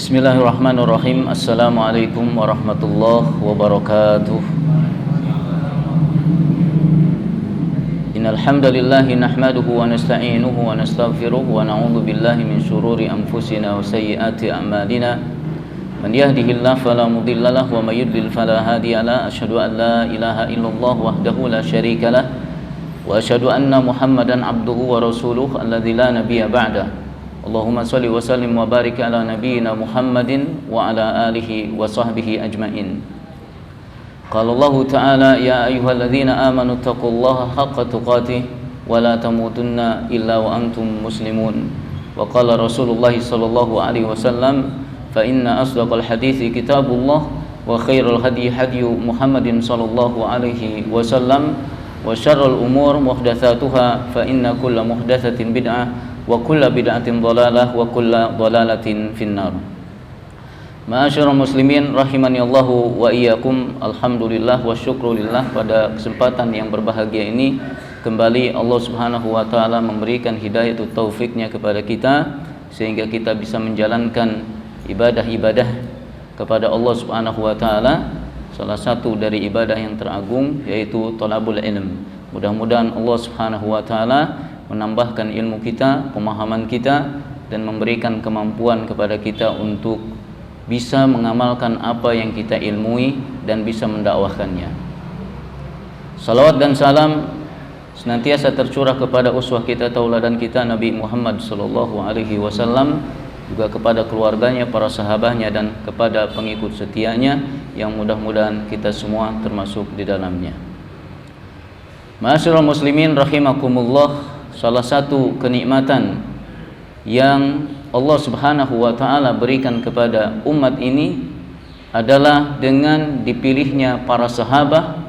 Bismillahirrahmanirrahim. Assalamualaikum warahmatullahi wabarakatuh. Innal hamdalillah nahmaduhu wa nasta'inuhu wa nastaghfiruh wa na'udzu billahi min shururi anfusina wa sayyiati a'malina. Man yahdihillahu fala mudilla lahu wa may yudlil fala hadiya lahu. Asyhadu an la ilaha illallah wahdahu la syarika lah wa asyhadu anna Muhammadan abduhu wa rasuluh alladzi la nabiyya ba'da. Allahumma salli wa sallim wa barik ala nabiyyina Muhammadin wa ala alihi wa sahbihi ajma'in. Qala Allah ta'ala ya ayyuhalladzina amanu taqullaha haqqa tuqatih wa la tamutunna illa wa antum muslimun. Wa qala Rasulullah sallallahu alaihi wasallam fa inna asdaqal hadithi kitabullah wa khairul hadi hadyu Muhammadin sallallahu alaihi wasallam wa syarrul umur muhdatsatuha fa inna kulla muhdatsatin bid'ah wa kulla bid'atin dhalalah wa kulla dhalalatin finnar. Ma'asyiral muslimin rahimani Allahu wa iyyakum. Alhamdulillah wa syukrulillah, pada kesempatan yang berbahagia ini kembali Allah Subhanahu wa taala memberikan hidayah atau taufiknya kepada kita sehingga kita bisa menjalankan ibadah-ibadah kepada Allah Subhanahu wa taala. Salah satu dari ibadah yang teragung yaitu thalabul ilm. Mudah-mudahan Allah Subhanahu wa taala menambahkan ilmu kita, pemahaman kita, dan memberikan kemampuan kepada kita untuk bisa mengamalkan apa yang kita ilmui dan bisa mendakwahkannya. Salawat dan salam senantiasa tercurah kepada uswah kita, tauladan kita, Nabi Muhammad sallallahu alaihi wasallam, juga kepada keluarganya, para sahabatnya, dan kepada pengikut setianya yang mudah-mudahan kita semua termasuk di dalamnya. Ma'asyiral muslimin rahimakumullah. Salah satu kenikmatan yang Allah Subhanahu wa taala berikan kepada umat ini adalah dengan dipilihnya para sahabat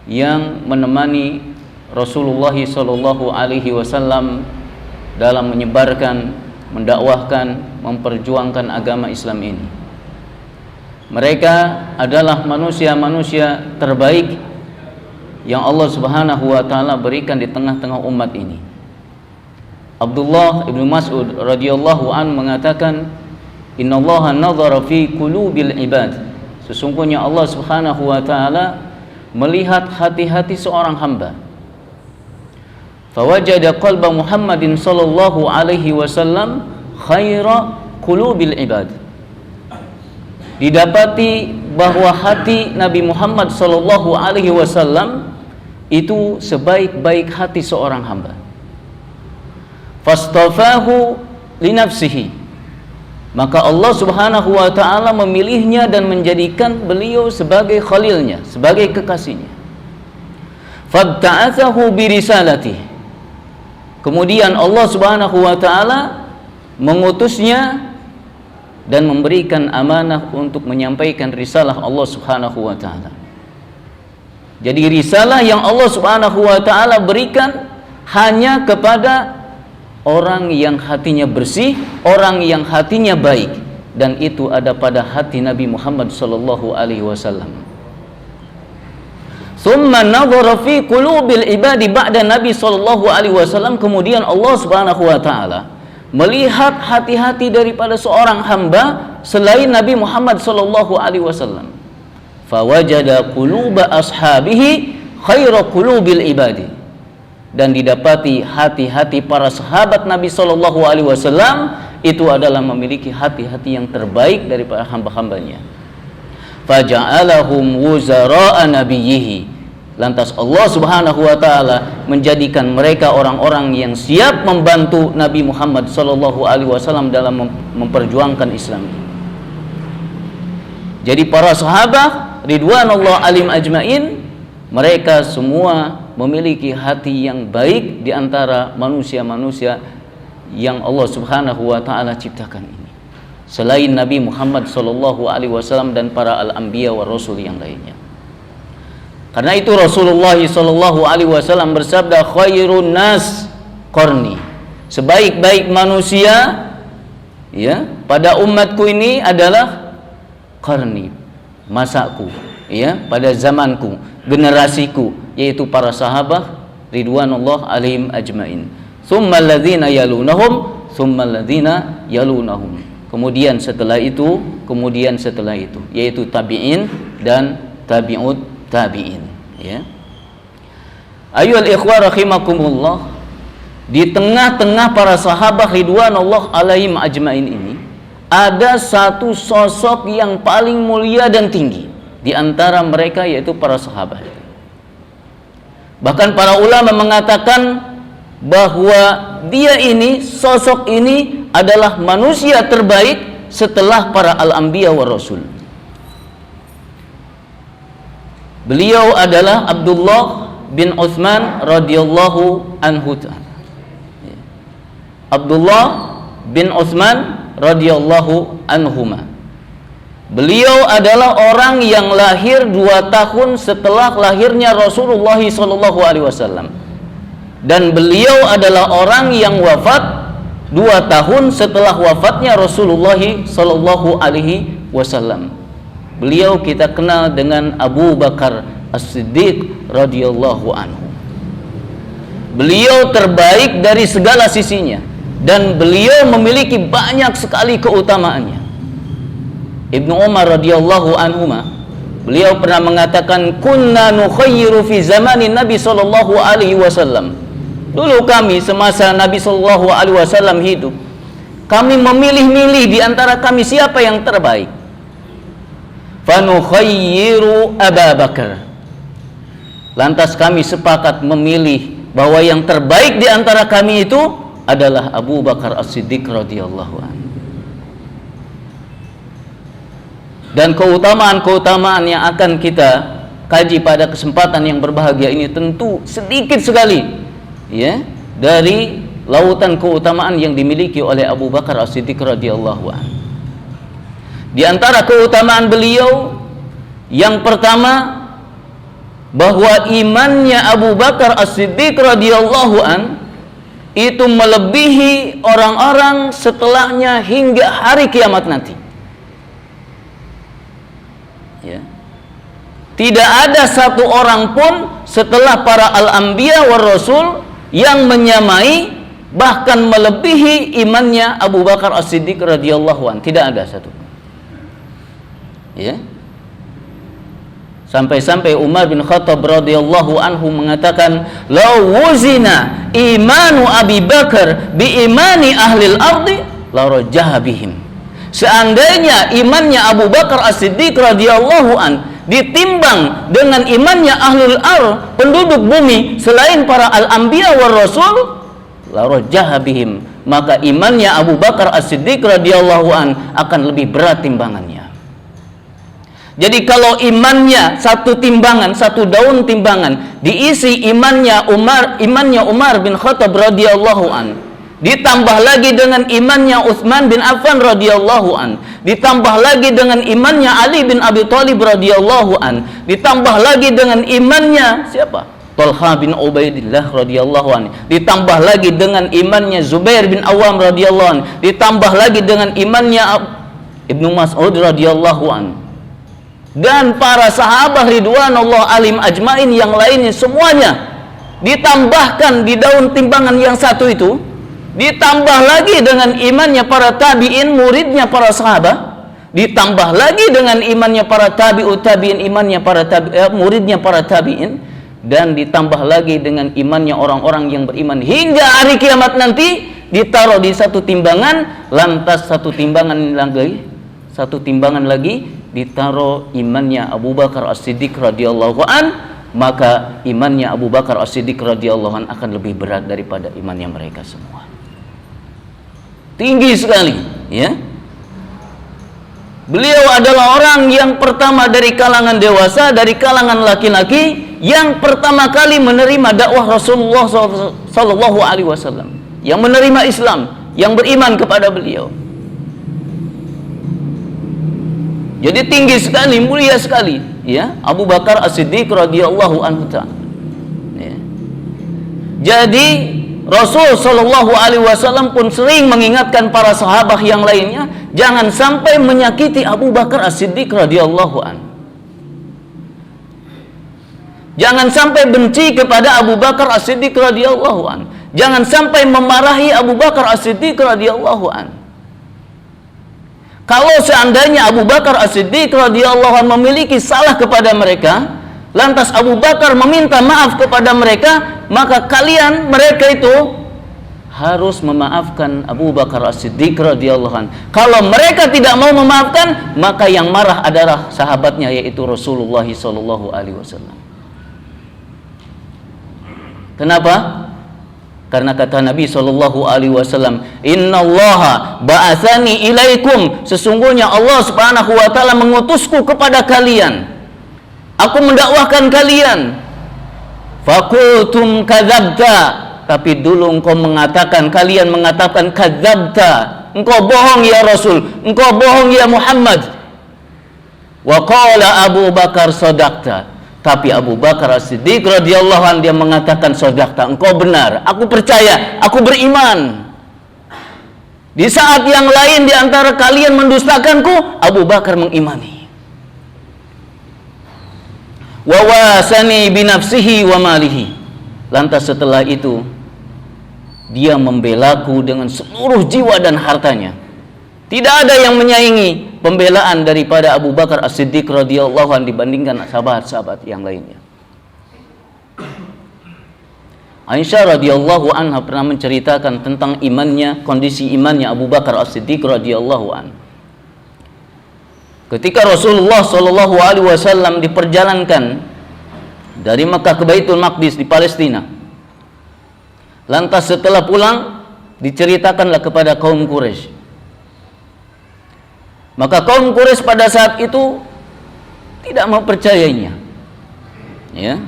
yang menemani Rasulullah sallallahu alaihi wasallam dalam menyebarkan, mendakwahkan, memperjuangkan agama Islam ini. Mereka adalah manusia-manusia terbaik yang Allah Subhanahu wa taala berikan di tengah-tengah umat ini. Abdullah ibn Mas'ud radhiyallahu an mengatakan, innallaha nadhara fi qulubil ibad. Sesungguhnya Allah Subhanahu wa taala melihat hati-hati seorang hamba. Fawajada qalba Muhammadin sallallahu alaihi wasallam khaira qulubil ibad. Didapati bahwa hati Nabi Muhammad sallallahu alaihi wasallam itu sebaik-baik hati seorang hamba. Fastafahu li nafsihi, maka Allah Subhanahu wa taala memilihnya dan menjadikan beliau sebagai khalilnya, sebagai kekasihnya. Fabta'athahu bi risalatihi, kemudian Allah Subhanahu wa taala mengutusnya dan memberikan amanah untuk menyampaikan risalah Allah Subhanahu wa taala. Jadi risalah yang Allah Subhanahu wa taala berikan hanya kepada orang yang hatinya bersih, orang yang hatinya baik, dan itu ada pada hati Nabi Muhammad sallallahu alaihi wasallam. Tsumma nadhara fi qulubil ibadi ba'da Nabi sallallahu alaihi wasallam, kemudian Allah Subhanahu wa taala melihat hati-hati daripada seorang hamba selain Nabi Muhammad sallallahu alaihi wasallam. Fawajada quluba ashabihi khaira qulubil ibadi, dan didapati hati-hati para sahabat Nabi sallallahu alaihi wasallam itu adalah memiliki hati-hati yang terbaik daripada hamba-hambanya. Faja'alahum wuzara'a nabiyhi, lantas Allah Subhanahu wa taala menjadikan mereka orang-orang yang siap membantu Nabi Muhammad sallallahu alaihi wasallam dalam memperjuangkan Islam. Jadi para sahabat ridwanullah alim ajmain, mereka semua memiliki hati yang baik di antara manusia-manusia yang Allah Subhanahu wa taala ciptakan ini, selain Nabi Muhammad sallallahu alaihi wasallam dan para al-anbiya wa rasul yang lainnya. Karena itu Rasulullah sallallahu alaihi wasallam bersabda, khairun nas qarni, sebaik-baik manusia ya pada umatku ini adalah qarni, masaku, ya, pada zamanku, generasiku, yaitu para sahabat ridwanullah alaihim ajmain. Tsumma alladzina yalunahum, tsumma alladzina yalunahum. kemudian setelah itu, yaitu tabi'in dan tabi'ut tabi'in, ya. Ayyuhal ikhwah rahimakumullah, di tengah-tengah para sahabat ridwanullah alaihim ajmain ini ada satu sosok yang paling mulia dan tinggi di antara mereka, yaitu para sahabat. Bahkan para ulama mengatakan bahwa dia ini, sosok ini adalah manusia terbaik setelah para al-anbiya wa rasul. Beliau adalah Abdullah bin Utsman radhiyallahu anhu. Abdullah bin Utsman radhiyallahu anhuma. Beliau adalah orang yang lahir 2 tahun setelah lahirnya Rasulullah sallallahu alaihi wasallam. Dan beliau adalah orang yang wafat 2 tahun setelah wafatnya Rasulullah sallallahu alaihi wasallam. Beliau kita kenal dengan Abu Bakar As-Siddiq radhiyallahu anhu. Beliau terbaik dari segala sisinya dan beliau memiliki banyak sekali keutamaannya. Ibnu Umar radhiyallahu anhuma, beliau pernah mengatakan, kunna nukhayyiru fi zamanin Nabi sallallahu alaihi wasallam. Dulu kami semasa Nabi sallallahu alaihi wasallam hidup, kami memilih-milih di antara kami siapa yang terbaik. Fa nukhayyiru Abu Bakar. Lantas kami sepakat memilih bahwa yang terbaik di antara kami itu adalah Abu Bakar As-Siddiq radhiyallahu anhu. Dan keutamaan-keutamaan yang akan kita kaji pada kesempatan yang berbahagia ini tentu sedikit sekali, ya, dari lautan keutamaan yang dimiliki oleh Abu Bakar As-Siddiq radhiyallahu anhu. Di antara keutamaan beliau yang pertama, bahwa imannya Abu Bakar As-Siddiq radhiyallahu anhu itu melebihi orang-orang setelahnya hingga hari kiamat nanti. Ya. Tidak ada satu orang pun setelah para al-anbiya war rasul yang menyamai bahkan melebihi imannya Abu Bakar As-Siddiq radhiyallahu anhu. Tidak ada satu. Ya. Sampai-sampai Umar bin Khattab radhiyallahu anhu mengatakan, "Law wuzina imanu Abi Bakar bi imani ahli al-ardi la rajaha bihim." Seandainya imannya Abu Bakar As-Siddiq radhiyallahu an ditimbang dengan imannya ahlul ardh, penduduk bumi selain para al-anbiya war rasul, la rajaha bihim, maka imannya Abu Bakar As-Siddiq radhiyallahu an akan lebih berat timbangannya. Jadi kalau imannya satu timbangan, satu daun timbangan diisi imannya Umar bin Khattab radhiyallahu an, ditambah lagi dengan imannya Utsman bin Affan radhiyallahu an, ditambah lagi dengan imannya Ali bin Abi Thalib radhiyallahu an, ditambah lagi dengan imannya siapa? Talha bin Ubaidillah radhiyallahu an, ditambah lagi dengan imannya Zubair bin Awam radhiyallahu an, ditambah lagi dengan imannya Ibnu Mas'ud radhiyallahu an, dan para sahabat ridwanullah alim ajmain yang lainnya semuanya ditambahkan di daun timbangan yang satu itu, ditambah lagi dengan imannya para tabi'in, muridnya para sahabat, ditambah lagi dengan imannya para tabi'ut tabi'in, imannya para muridnya para tabi'in, dan ditambah lagi dengan imannya orang-orang yang beriman hingga hari kiamat nanti, ditaruh di satu timbangan, lantas satu timbangan lagi ditaruh imannya Abu Bakar As-Siddiq radhiyallahu an, maka imannya Abu Bakar As-Siddiq radhiyallahu an akan lebih berat daripada imannya mereka semua. Tinggi sekali, ya. Beliau adalah orang yang pertama dari kalangan dewasa, dari kalangan laki-laki yang pertama kali menerima dakwah Rasulullah sallallahu alaihi wasallam, yang menerima Islam, yang beriman kepada beliau. Jadi tinggi sekali, mulia sekali, ya, Abu Bakar As-Siddiq radhiyallahu anhu. Ya. Jadi Rasul sallallahu alaihi wasallam pun sering mengingatkan para sahabat yang lainnya jangan sampai menyakiti Abu Bakar As-Siddiq radhiyallahu anhu. Jangan sampai benci kepada Abu Bakar As-Siddiq radhiyallahu anhu. Jangan sampai memarahi Abu Bakar As-Siddiq radhiyallahu anhu. Kalau seandainya Abu Bakar As-Siddiq radhiyallahu anhu memiliki salah kepada mereka, lantas Abu Bakar meminta maaf kepada mereka, maka mereka itu harus memaafkan Abu Bakar As-Siddiq radhiyallahu anhu. Kalau mereka tidak mau memaafkan, maka yang marah adalah sahabatnya, yaitu Rasulullah sallallahu alaihi wasallam. Kenapa? Karena kata Nabi sallallahu alaihi wasallam, "Innallaha ba'atsani ilaikum." Sesungguhnya Allah Subhanahu wa taala mengutusku kepada kalian. Aku mendakwahkan kalian. Fakultum kadzabta. Tapi dulu kalian mengatakan kadzabta. Engkau bohong ya Rasul, engkau bohong ya Muhammad. Wa qala Abu Bakar sadaqta. Tapi Abu Bakar As-Siddiq radhiyallahu anhu dia mengatakan sadaqta, engkau benar, aku percaya, aku beriman. Di saat yang lain di antara kalian mendustakanku, Abu Bakar mengimani. Wa wasani binafsihi wa malihi. Lantas setelah itu dia membelaku dengan seluruh jiwa dan hartanya. Tidak ada yang menyaingi pembelaan daripada Abu Bakar As-Siddiq radhiyallahu anhu dibandingkan sahabat-sahabat yang lainnya. Aisyah radhiyallahu anha pernah menceritakan tentang kondisi imannya Abu Bakar As-Siddiq radhiyallahu anhu. Ketika Rasulullah sallallahu alaihi wasallam diperjalankan dari Mekah ke Baitul Maqdis di Palestina. Lantas setelah pulang diceritakanlah kepada kaum Quraisy. Maka kaum Quraisy pada saat itu tidak mempercayainya. Ya.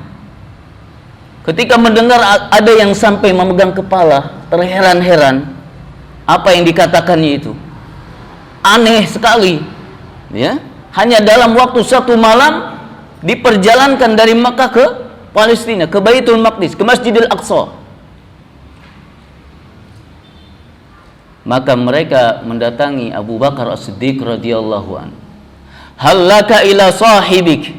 Ketika mendengar ada yang sampai memegang kepala, terheran-heran apa yang dikatakannya itu. Aneh sekali. Ya. Hanya dalam waktu satu malam diperjalankan dari Makkah ke Palestina, ke Baitul Maqdis, ke Masjidil Aqsa. Maka mereka mendatangi Abu Bakar As-Siddiq radhiyallahu anhu. Hal laka ila sahibik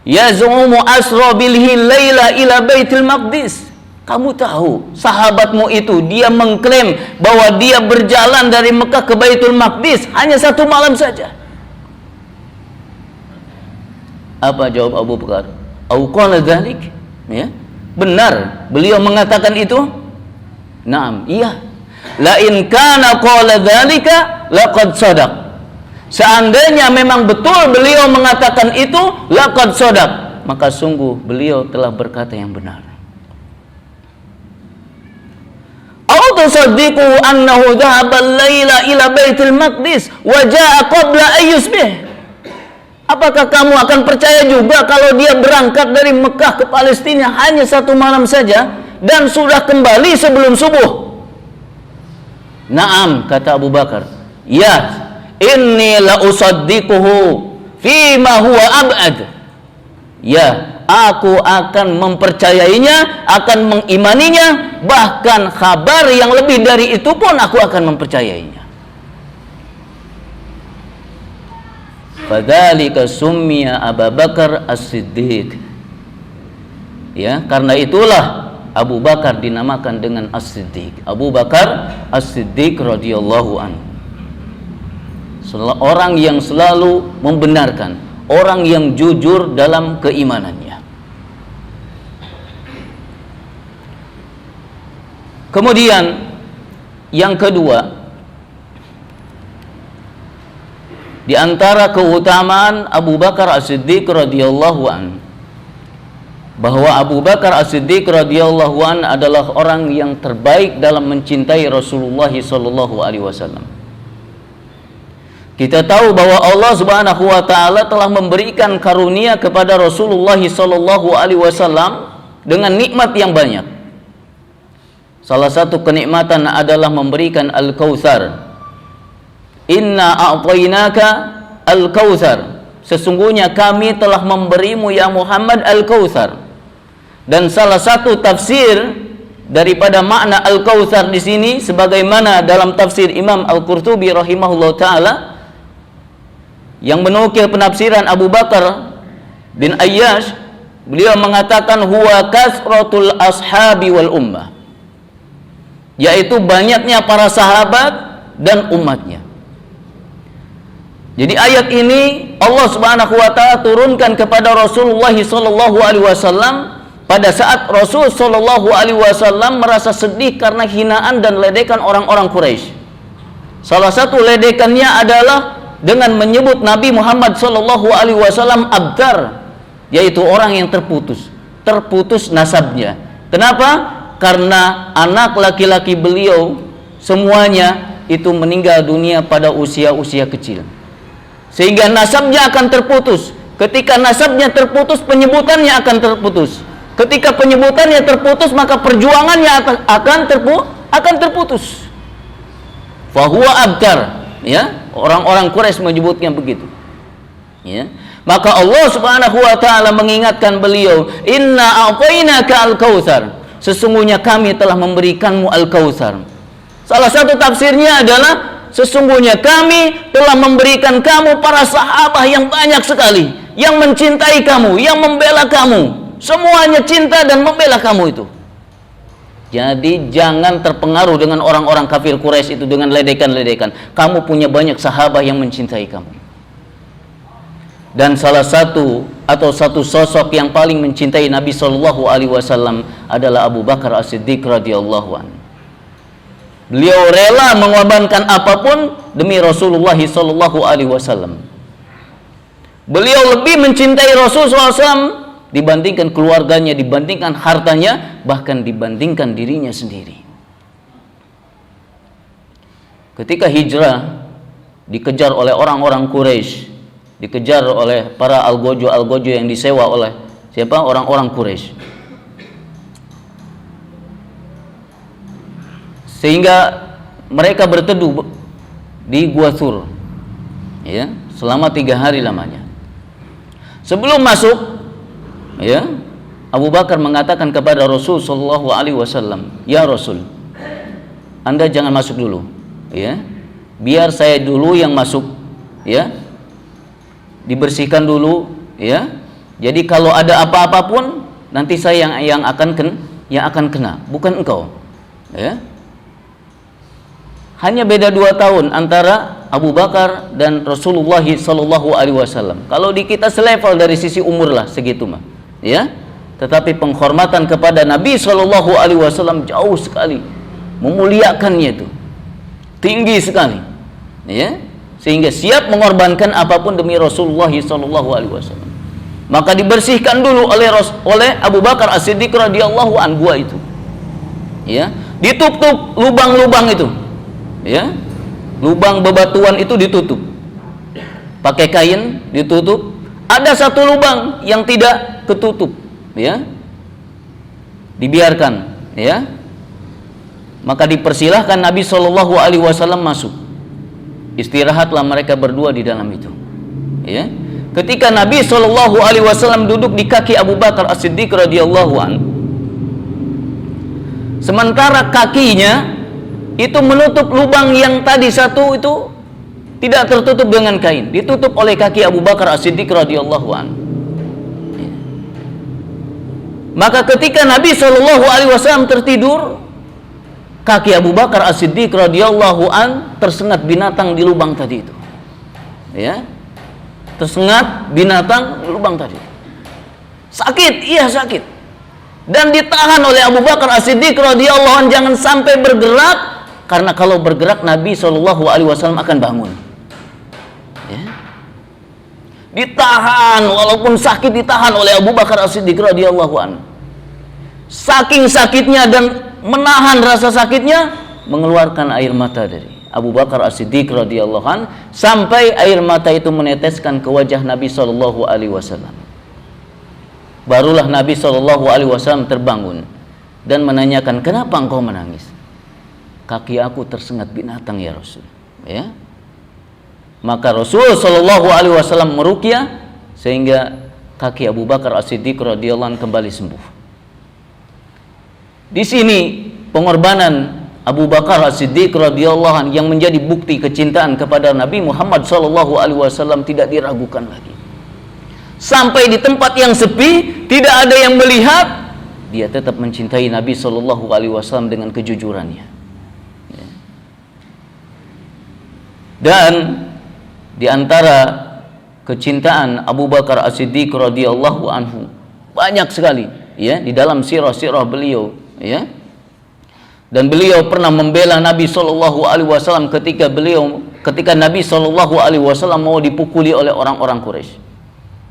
yaz'umu asra bilhi laila ila Baitul Maqdis. Kamu tahu sahabatmu itu dia mengklaim bahwa dia berjalan dari Mekah ke Baitul Maqdis hanya satu malam saja. Apa jawab Abu Bakar? Au qala dzalik? Ya. Benar beliau mengatakan itu? Naam, iya. La in kana qala dzalika laqad sadaq. Seandainya memang betul beliau mengatakan itu, laqad sadaq, maka sungguh beliau telah berkata yang benar. Aw tusaddiqu annahu dhahaba al-laila ila Baitul Maqdis wa jaa'a qabla an yusbih. Apakah kamu akan percaya juga kalau dia berangkat dari Mekah ke Palestina hanya satu malam saja dan sudah kembali sebelum subuh? Naam, kata Abu Bakar. Ya, inni la usaddiquhu fima huwa ab'ad. Ya, aku akan mempercayainya, akan mengimaninya, bahkan kabar yang lebih dari itu pun aku akan mempercayainya. Fadzalika summiya Abu Bakar As-Siddiq. Ya, karena itulah Abu Bakar dinamakan dengan As-Siddiq. Abu Bakar As-Siddiq radhiyallahu anhu. Orang yang selalu membenarkan, orang yang jujur dalam keimanannya. Kemudian yang kedua, di antara keutamaan Abu Bakar As-Siddiq radhiyallahu anhu, bahwa Abu Bakar As-Siddiq radhiyallahu an adalah orang yang terbaik dalam mencintai Rasulullah sallallahu alaihi wasallam. Kita tahu bahwa Allah Subhanahu wa taala telah memberikan karunia kepada Rasulullah sallallahu alaihi wasallam dengan nikmat yang banyak. Salah satu kenikmatan adalah memberikan Al-Kautsar. Inna a'tainaka Al-Kautsar. Sesungguhnya kami telah memberimu ya Muhammad Al-Kautsar. Dan salah satu tafsir daripada makna Al-Kautsar di sini, sebagaimana dalam tafsir Imam Al-Qurtubi rahimahullah taala yang menukil penafsiran Abu Bakar bin Ayyash, beliau mengatakan huwa kasratul ashabi wal ummah, yaitu banyaknya para sahabat dan umatnya. Jadi ayat ini Allah Subhanahu wa taala turunkan kepada Rasulullah sallallahu alaihi wasallam pada saat Rasul sallallahu alaihi wasallam merasa sedih karena hinaan dan ledekan orang-orang Quraisy. Salah satu ledekannya adalah dengan menyebut Nabi Muhammad sallallahu alaihi wasallam abtar, yaitu orang yang terputus nasabnya. Kenapa? Karena anak laki-laki beliau semuanya itu meninggal dunia pada usia kecil, sehingga nasabnya akan terputus. Ketika nasabnya terputus, penyebutannya akan terputus. Ketika penyebutannya terputus, maka perjuangannya akan terputus. Fahuwa abtar, ya, orang-orang Quraisy menyebutnya begitu, ya. Maka Allah Subhanahu wa taala mengingatkan beliau, inna a'tainaka al-kautsar, sesungguhnya kami telah memberikanmu al-kautsar. Salah satu tafsirnya adalah sesungguhnya kami telah memberikan kamu para sahabat yang banyak sekali, yang mencintai kamu, yang membela kamu, semuanya cinta dan membela kamu itu. Jadi jangan terpengaruh dengan orang-orang kafir Quraisy itu dengan ledekan-ledekan. Kamu punya banyak sahabat yang mencintai kamu. Dan salah satu sosok yang paling mencintai Nabi Shallallahu Alaihi Wasallam adalah Abu Bakar As-Siddiq radhiyallahu anhu. Beliau rela mengorbankan apapun demi Rasulullah Shallallahu Alaihi Wasallam. Beliau lebih mencintai Rasulullah SAW dibandingkan keluarganya, dibandingkan hartanya, bahkan dibandingkan dirinya sendiri. Ketika hijrah, dikejar oleh orang-orang Quraisy, dikejar oleh para algojo yang disewa oleh siapa? Orang-orang Quraisy. Sehingga mereka berteduh di Gua Thur, ya, selama 3 hari lamanya. Sebelum masuk, ya, Abu Bakar mengatakan kepada Rasul sallallahu alaihi wasallam, "Ya Rasul, Anda jangan masuk dulu, ya. Biar saya dulu yang masuk, ya. Dibersihkan dulu, ya. Jadi kalau ada apa-apa pun nanti saya yang akan kena, bukan engkau." Ya. Hanya beda 2 tahun antara Abu Bakar dan Rasulullah sallallahu alaihi wasallam. Kalau di kita selevel dari sisi umur lah segitu mah, ya. Tetapi penghormatan kepada Nabi sallallahu alaihi wasallam jauh sekali, memuliakannya itu tinggi sekali, ya. Sehingga siap mengorbankan apapun demi Rasulullah sallallahu alaihi wasallam. Maka dibersihkan dulu oleh Abu Bakar As-Siddiq radhiyallahu anhu itu, ya. Ditutup lubang-lubang itu, ya, lubang bebatuan itu ditutup pakai kain, ditutup. Ada satu lubang yang tidak ketutup, ya, dibiarkan, ya. Maka dipersilahkan Nabi Shallallahu Alaihi Wasallam masuk. Istirahatlah mereka berdua di dalam itu, ya. Ketika Nabi Shallallahu Alaihi Wasallam duduk di kaki Abu Bakar As-Siddiq radhiyallahu anhu, sementara kakinya itu menutup lubang yang tadi satu itu tidak tertutup dengan kain, ditutup oleh kaki Abu Bakar As-Siddiq radhiyallahu anhu. Maka ketika Nabi Shallallahu Alaihi Wasallam tertidur, kaki Abu Bakar As-Siddiq radhiyallahu anhu tersengat binatang di lubang tadi itu, ya, tersengat binatang di lubang tadi. Sakit, iya sakit, dan ditahan oleh Abu Bakar As-Siddiq radhiyallahu anhu jangan sampai bergerak. Karena kalau bergerak Nabi Shallallahu Alaihi Wasallam akan bangun, ya. Ditahan, walaupun sakit ditahan oleh Abu Bakar As-Siddiq radhiyallahu anhu. Saking sakitnya dan menahan rasa sakitnya, mengeluarkan air mata dari Abu Bakar As-Siddiq radhiyallahu anhu sampai air mata itu meneteskan ke wajah Nabi Shallallahu Alaihi Wasallam. Barulah Nabi Shallallahu Alaihi Wasallam terbangun dan menanyakan, kenapa engkau menangis? Kaki aku tersengat binatang ya Rasul, ya. Maka Rasul sallallahu alaihi wasallam meruqyah sehingga kaki Abu Bakar As-Siddiq radhiyallahu anhu kembali sembuh. Di sini pengorbanan Abu Bakar As-Siddiq radhiyallahu anhu yang menjadi bukti kecintaan kepada Nabi Muhammad sallallahu alaihi wasallam tidak diragukan lagi. Sampai di tempat yang sepi, tidak ada yang melihat, dia tetap mencintai Nabi sallallahu alaihi wasallam dengan kejujurannya. Dan Di antara kecintaan Abu Bakar As-Siddiq radhiyallahu anhu banyak sekali, ya, di dalam sirah-sirah beliau, ya. Dan beliau pernah membela Nabi sallallahu alaihi wasallam ketika Nabi sallallahu alaihi wasallam mau dipukuli oleh orang-orang Quraisy.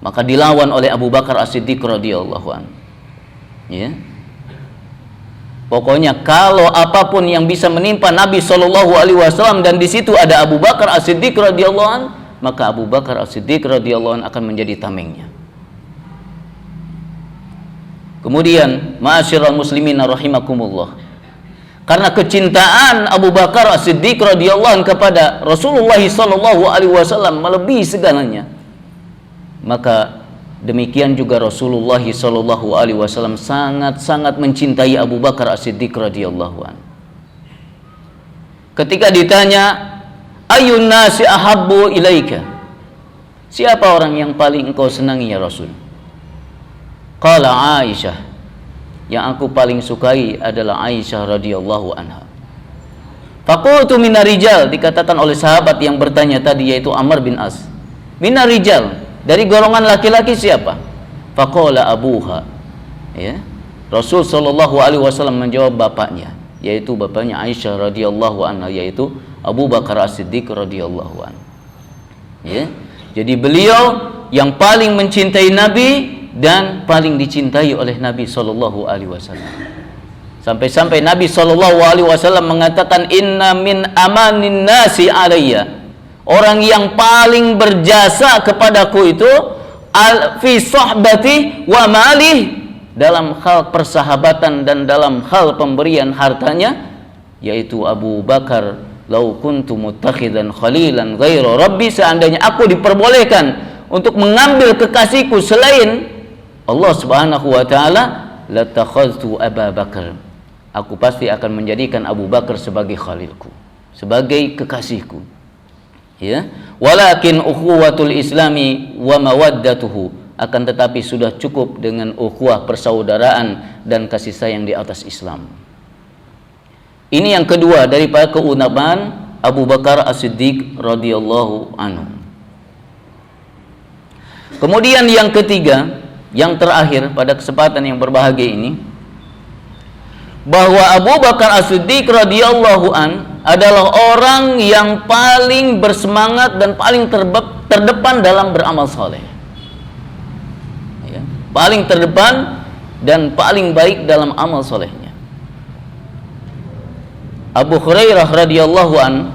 Maka dilawan oleh Abu Bakar As-Siddiq radhiyallahu anhu. Ya. Pokoknya kalau apapun yang bisa menimpa Nabi sallallahu alaihi wasallam dan di situ ada Abu Bakar As-Siddiq radhiyallahu anhu, maka Abu Bakar As-Siddiq radhiyallahu anhu akan menjadi tamengnya. Kemudian, ma'asyiral muslimin rahimakumullah, karena kecintaan Abu Bakar As-Siddiq radhiyallahu anhu kepada Rasulullah sallallahu alaihi wasallam melebihi segalanya, maka demikian juga Rasulullah sallallahu alaihi wasallam sangat-sangat mencintai Abu Bakar As-Siddiq radhiyallahu anhu. Ketika ditanya, "Ayyun nasi ahabbu ilaika?" Siapa orang yang paling engkau senangi ya Rasul? Qala Aisyah. Yang aku paling sukai adalah Aisyah radhiyallahu anha. Faqultu minar rijal, dikatakan oleh sahabat yang bertanya tadi, yaitu Amr bin As. Minar rijal, dari golongan laki-laki siapa? Faqala abuha. Ya. Rasul sallallahu alaihi wasallam menjawab bapaknya, yaitu bapaknya Aisyah radhiyallahu anha, yaitu Abu Bakar As-Siddiq radhiyallahu anhu. Ya. Jadi beliau yang paling mencintai Nabi dan paling dicintai oleh Nabi sallallahu alaihi wasallam. Sampai-sampai Nabi sallallahu alaihi wasallam mengatakan, "Inna min amanin nasi alayya." Orang yang paling berjasa kepadaku itu fi sahbati wa malih, dalam hal persahabatan dan dalam hal pemberian hartanya, yaitu Abu Bakar. Lau kuntu muttakhidan khalilan ghairu rabbi, seandainya aku diperbolehkan untuk mengambil kekasihku selain Allah Subhanahu wa taala, latakhadtu Abu Bakar. Aku pasti akan menjadikan Abu Bakar sebagai khalilku, sebagai kekasihku. Ya, walakin ukhuwatul islami wa mawaddatuhu, akan tetapi sudah cukup dengan ukhuwah persaudaraan dan kasih sayang di atas Islam. Ini yang kedua daripada keutamaan Abu Bakar As-Siddiq radhiyallahu anhu. Kemudian yang ketiga, yang terakhir pada kesempatan yang berbahagia ini, bahwa Abu Bakar As-Siddiq radhiyallahu an adalah orang yang paling bersemangat dan paling terdepan dalam beramal saleh. Ya, paling terdepan dan paling baik dalam amal solehnya. Abu Hurairah radhiyallahu an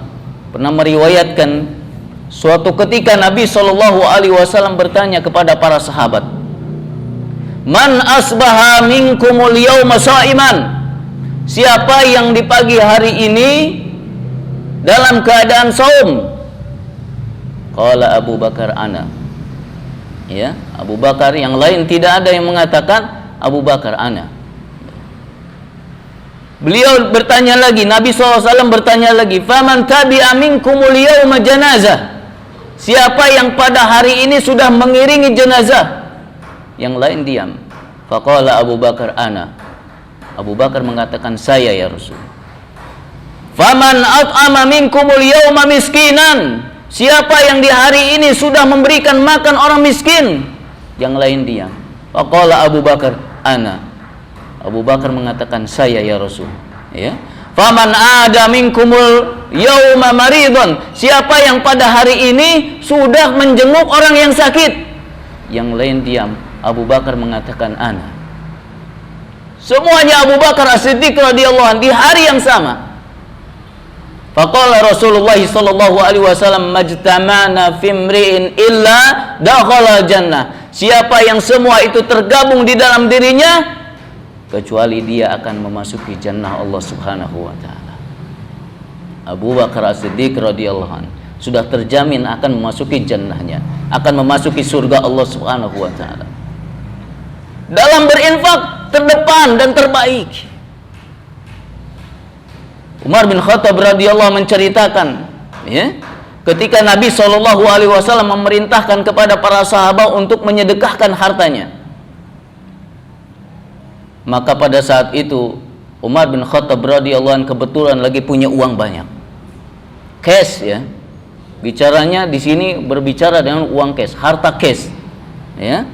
pernah meriwayatkan suatu ketika Nabi Shallallahu alaihi wasallam bertanya kepada para sahabat, "Man asbaha minkumul yauma sha'iman?" Siapa yang di pagi hari ini dalam keadaan saum? Qala Abu Bakar ana. Ya, Abu Bakar, yang lain tidak ada yang mengatakan Abu Bakar ana. Beliau bertanya lagi, Nabi SAW bertanya lagi, "Faman tabi'a minkumul yauma janazah?" Siapa yang pada hari ini sudah mengiringi jenazah? Yang lain diam. Faqala Abu Bakar ana. Abu Bakar mengatakan, "Saya ya Rasul." "Faman at'ama minkumul yauma miskinan?" Siapa yang di hari ini sudah memberikan makan orang miskin? Yang lain diam. Faqala Abu Bakar ana. Abu Bakar mengatakan, "Saya ya Rasul." Ya. "Faman ada minkumul yauma maridun?" Siapa yang pada hari ini sudah menjenguk orang yang sakit? Yang lain diam. Abu Bakar mengatakan ana. Semuanya Abu Bakar As-Siddiq radhiyallahu anhu di hari yang sama. Faqala Rasulullah sallallahu alaihi wasallam, "Majtama'na fi imri'in illa dakhala jannah." Siapa yang semua itu tergabung di dalam dirinya, kecuali dia akan memasuki jannah Allah Subhanahu wa taala. Abu Bakar As-Siddiq radhiyallahu anhu sudah terjamin akan memasuki jannahnya, akan memasuki surga Allah Subhanahu wa taala. Dalam berinfak terdepan dan terbaik. Umar bin Khattab radhiyallahu menceritakan, ya, ketika Nabi Shallallahu alaihi wasallam memerintahkan kepada para sahabat untuk menyedekahkan hartanya. Maka pada saat itu Umar bin Khattab radhiyallahu anhu kebetulan lagi punya uang banyak, cash, ya, Bicaranya di sini berbicara dengan uang cash, harta cash. Ya.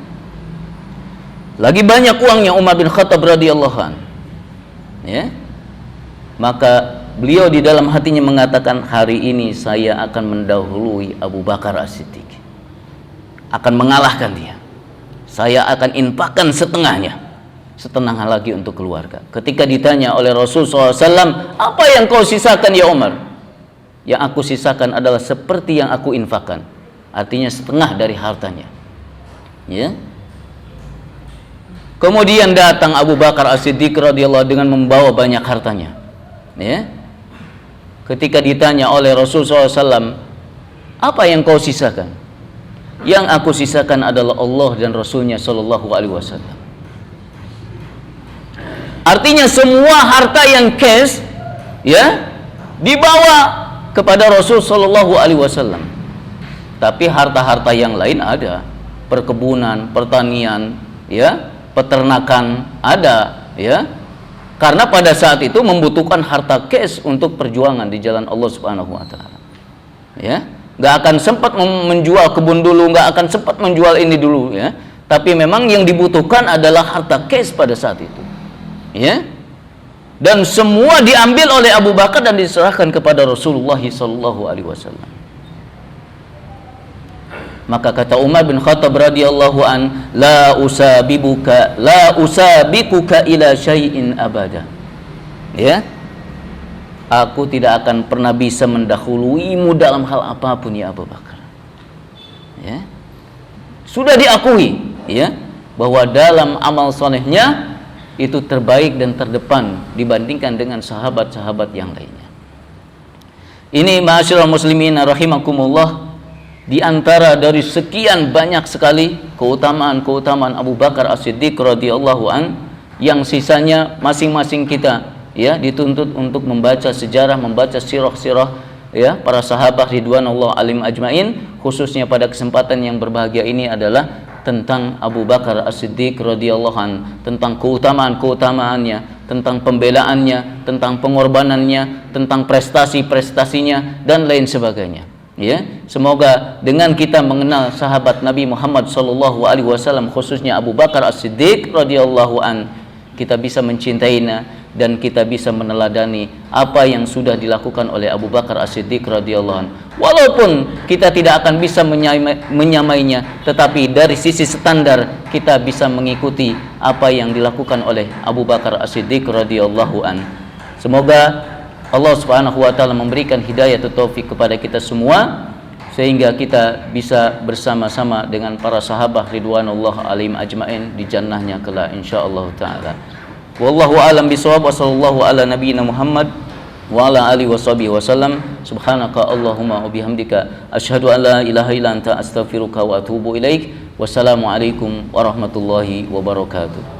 Lagi banyak uangnya Umar bin Khattab radhiyallahu an. Ya. Maka beliau di dalam hatinya mengatakan, hari ini saya akan mendahului Abu Bakar As-Siddiq. Akan mengalahkan dia. Saya akan infakkan setengahnya. Setengah lagi untuk keluarga. Ketika ditanya oleh Rasul SAW, apa yang kau sisakan ya Umar? Yang aku sisakan adalah seperti yang aku infakkan. Artinya setengah dari hartanya. Ya. Kemudian datang Abu Bakar As-Siddiq radhiyallahu dengan membawa banyak hartanya. Ya. Ketika ditanya oleh Rasul SAW, apa yang kau sisakan? Yang aku sisakan adalah Allah dan Rasulnya Shallallahu Alaihi Wasallam. Artinya semua harta yang cash, ya, dibawa kepada Rasul Shallallahu Alaihi Wasallam. Tapi harta-harta yang lain ada, perkebunan, pertanian, ya, peternakan ada, ya. Karena pada saat itu membutuhkan harta cash untuk perjuangan di jalan Allah Subhanahu Wa Taala. Ya, nggak akan sempat menjual kebun dulu, nggak akan sempat menjual ini dulu, ya. Tapi memang yang dibutuhkan adalah harta cash pada saat itu. Ya, dan semua diambil oleh Abu Bakar dan diserahkan kepada Rasulullah Sallallahu Alaihi Wasallam. Maka kata Umar bin Khattab radhiyallahu an, la usabikuka ila syai'in abada. Ya, aku tidak akan pernah bisa mendahuluimu dalam hal apapun ya Abu Bakar. Ya, sudah diakui, ya, bahwa dalam amal solehnya itu terbaik dan terdepan dibandingkan dengan sahabat-sahabat yang lainnya. Ini ma'asyiral muslimin rahimakumullah, di antara dari sekian banyak sekali keutamaan-keutamaan Abu Bakar As-Siddiq radhiyallahu an, yang sisanya masing-masing kita, ya, dituntut untuk membaca sejarah, membaca sirah-sirah, ya, para sahabat ridwanullah alim ajmain. Khususnya pada kesempatan yang berbahagia ini adalah tentang Abu Bakar As-Siddiq radhiyallahu an, tentang keutamaan-keutamaannya, tentang pembelaannya, tentang pengorbanannya, tentang prestasi-prestasinya dan lain sebagainya. Ya, semoga dengan kita mengenal sahabat Nabi Muhammad sallallahu alaihi wasallam, khususnya Abu Bakar As-Siddiq radhiyallahu an, kita bisa mencintainya dan kita bisa meneladani apa yang sudah dilakukan oleh Abu Bakar As-Siddiq radhiyallahu an. Walaupun kita tidak akan bisa menyamainya, tetapi dari sisi standar kita bisa mengikuti apa yang dilakukan oleh Abu Bakar As-Siddiq radhiyallahu an. Semoga Allah Subhanahu wa taala memberikan hidayah atau taufik kepada kita semua sehingga kita bisa bersama-sama dengan para sahabat ridwanullah alaihim ajmain di jannahnya kelak insyaallah taala. Wallahu a'lam bishawab wa sallallahu ala nabiyyina Muhammad wa ala alihi washabihi wasallam. Subhanaka Allahumma wa bihamdika asyhadu an la ilaha illa anta astaghfiruka wa atubu ilaik. Wassalamu alaikum warahmatullahi wabarakatuh.